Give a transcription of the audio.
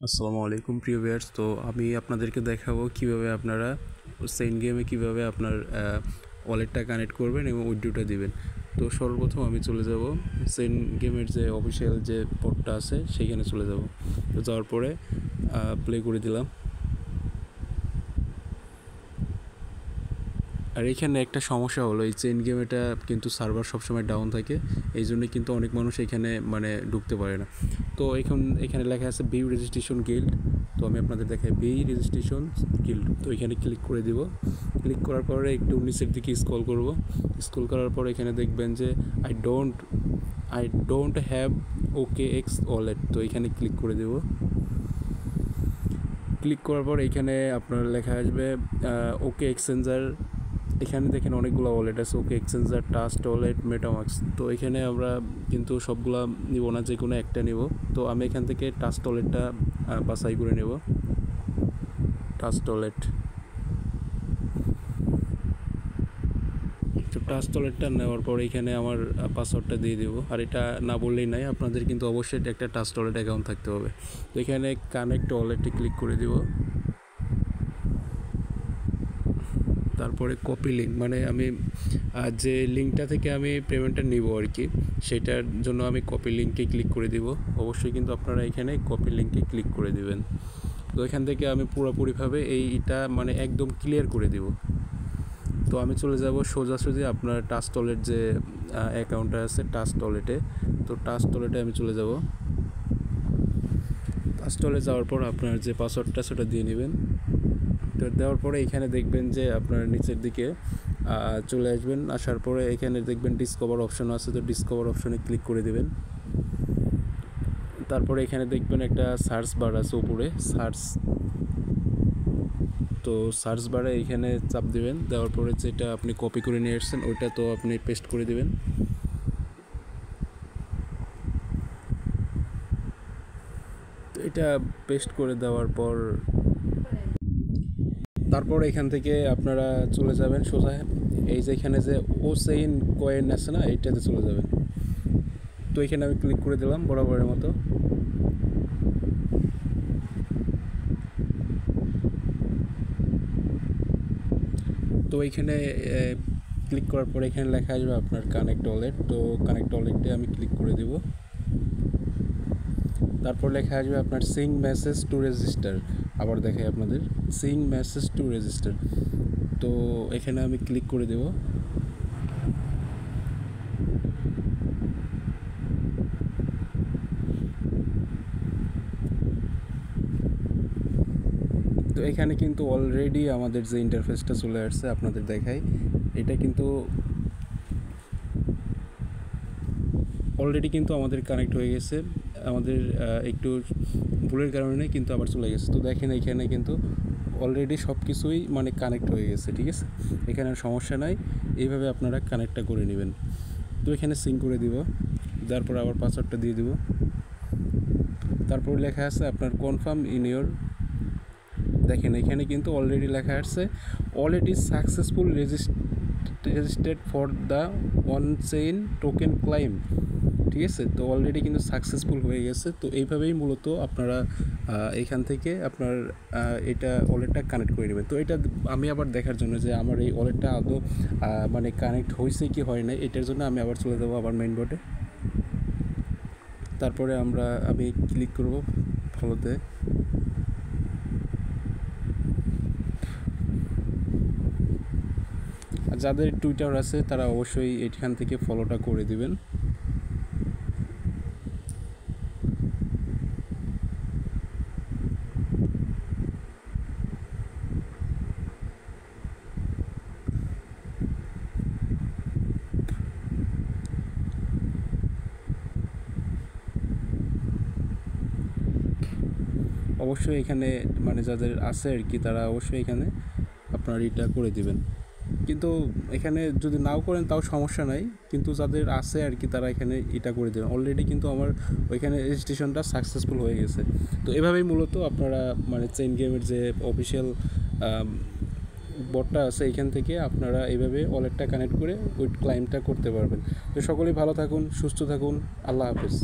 আসসালামু আলাইকুম প্রিয় ভিউয়ার্স। তো আমি আপনাদেরকে দেখাবো কিভাবে আপনারা সেন্ড গেমে কিভাবে আপনার ওয়ালেটটা কানেক্ট করবেন এবং উইথড্রটা দিবেন। তো সর্বপ্রথম আমি চলে যাব সেন্ড গেমের যে অফিসিয়াল যে পোর্টটা আছে সেইখানে চলে যাব। তো যাওয়ার পরে প্লে করে দিলাম। আর এখানে একটা সমস্যা হলো, এই চেইন গেম এটা কিন্তু সার্ভার সবসময় ডাউন থাকে, এই জন্য কিন্তু অনেক মানুষ এখানে ঢুকতে পারে না। তো এখানে লেখা আছে বি রেজিস্ট্রেশন গিল্ড। তো আমি আপনাদের দেখাই বি রেজিস্ট্রেশন গিল্ড। তো এখানে ক্লিক করে দিব। ক্লিক করার পরে একটু নিচের দিকে স্ক্রল করব। স্ক্রল করার পর এখানে দেখবেন যে I don't have okay x wallet. তো এখানে ক্লিক করে দেব। ক্লিক করার পর এখানে আপনার লেখা আসবে ওকে এক্সচেঞ্জার। এখানে দেখেন অনেকগুলো ওয়ালেট আছে, ওকে এক্সচেঞ্জার, ট্রাস্ট ওয়ালেট, মেটামাক্স। তো এখানে আমরা কিন্তু সবগুলা নিব না, যে কোনো একটা নিব। তো আমি এখান থেকে ট্রাস্ট ওয়ালেটটা বাছাই করে নেব। ট্রাস্ট ওয়ালেট, তো ট্রাস্ট ওয়ালেটটা নেওয়ার পর এখানে আমার পাসওয়ার্ডটা দিয়ে দেবো। আর এটা না বললেই নাই, আপনাদের কিন্তু অবশ্যই একটা ট্রাস্ট ওয়ালেট অ্যাকাউন্ট থাকতে হবে। তো এখানে কানেক্ট ওয়ালেটে ক্লিক করে দিব। তারপরে কপি লিঙ্ক, আমি যে লিঙ্কটা থেকে আমি পেমেন্টটা নিব আর কি, সেটার জন্য আমি কপি লিঙ্কে ক্লিক করে দিব। অবশ্যই কিন্তু আপনারা এখানে কপি লিঙ্কে ক্লিক করে দিবেন। তো এখান থেকে আমি পুরোপুরিভাবে এইটা একদম ক্লিয়ার করে দিব। তো আমি চলে যাব সোজাসুজি আপনার ট্রাস্ট ওয়ালেট যে অ্যাকাউন্টটা আছে ট্রাস্ট ওয়ালেটে। তো ট্রাস্ট ওয়ালেটে আমি চলে যাব। ট্রাস্ট ওয়ালেটে যাওয়ার পর আপনার যে পাসওয়ার্ডটা সেটা দিয়ে নেবেন। তো দেওয়ার পরে এখানে দেখবেন যে আপনার নিচের দিকে চলে আসবেন। আসার পরে এখানে দেখবেন ডিসকভার অপশন আছে, তো ডিসকভার অপশনে ক্লিক করে দেবেন। তারপরে এখানে দেখবেন একটা সার্চ বার আছে উপরে, তো সার্চ বারে এখানে চাপ দিবেন। দেওয়ার পরে যেটা আপনি কপি করে নিয়ে এসেছেন ওইটা তো আপনি পেস্ট করে দিবেন। তো এটা পেস্ট করে দেওয়ার পর তারপর এখান থেকে আপনারা চলে যাবেন সোজা এই যে এখানে যে ওসেইন কয়েন আছে না, এইটাতে চলে যাবেন। তো এখানে আমি ক্লিক করে দিলাম বরাবরের মতো। তো এইখানে ক্লিক করার পরে এখানে লেখা আসবে আপনার কানেক্ট ওয়ালেট। তো কানেক্ট ওয়ালেটে আমি ক্লিক করে দেব। তারপর লেখা আসবে আপনার সিং মেসেজ টু রেজিস্টার। আবার দেখাই আপনাদের সিং মেসেজ টু রেজিস্টার। তো এখানে আমি ক্লিক করে দেব। তো এখানে কিন্তু অলরেডি আমাদের যে ইন্টারফেসটা চলে আসছে আপনাদের দেখাই, এটা কিন্তু অলরেডি কিন্তু আমাদের কানেক্ট হয়ে গেছে। আমাদের একটু ভুলের কারণে কিন্তু আবার চলে গেছে। তো দেখেন এখানে কিন্তু অলরেডি সব কিছুই কানেক্ট হয়ে গেছে, ঠিক আছে। এখানে আর সমস্যা নাই, এইভাবে আপনারা কানেক্টটা করে নেবেন। তো এখানে সিঙ্ক করে দিব, তারপর আবার পাসওয়ার্ডটা দিয়ে দিব। তারপর লেখা আছে আপনার কনফার্ম ইন ইওর। দেখেন এখানে কিন্তু অলরেডি লেখা আছে wallet is successful registered for the on chain token claim, ঠিক আছে। তো অলরেডি কিন্তু সাকসেসফুল হয়ে গেছে। তো এইভাবেই মূলত আপনারা এখান থেকে আপনার এটা ওয়ালেটটা কানেক্ট করে নেবেন। তো এটা আমি আবার দেখার জন্য যে আমার এই ওয়ালেটটা আদৌ কানেক্ট হয়েছে কি হয় না, এটার জন্য আমি আবার চলে যাবো আবার মেইন বোর্ডে। তারপরে আমি ক্লিক করব ফলোতে। আর যাদের টুইটার আছে তারা অবশ্যই এখান থেকে ফলোটা করে দিবেন। অবশ্যই এখানে যাদের আছে আর কি, তারা অবশ্যই এখানে আপনার এটা করে দিবেন। কিন্তু এখানে যদি নাও করেন তাও সমস্যা নাই, কিন্তু যাদের আছে আর কি তারা এখানে এটা করে দেবেন। অলরেডি কিন্তু আমার ওইখানে রেজিস্ট্রেশনটা সাকসেসফুল হয়ে গেছে। তো এভাবেই মূলত আপনারা চেইন গেমের যে অফিসিয়াল বটটা আছে এখান থেকে আপনারা এইভাবে ওয়ালেটটা কানেক্ট করে ওই ক্লাইমটা করতে পারবেন। তো সকলেই ভালো থাকুন, সুস্থ থাকুন, আল্লাহ হাফেজ।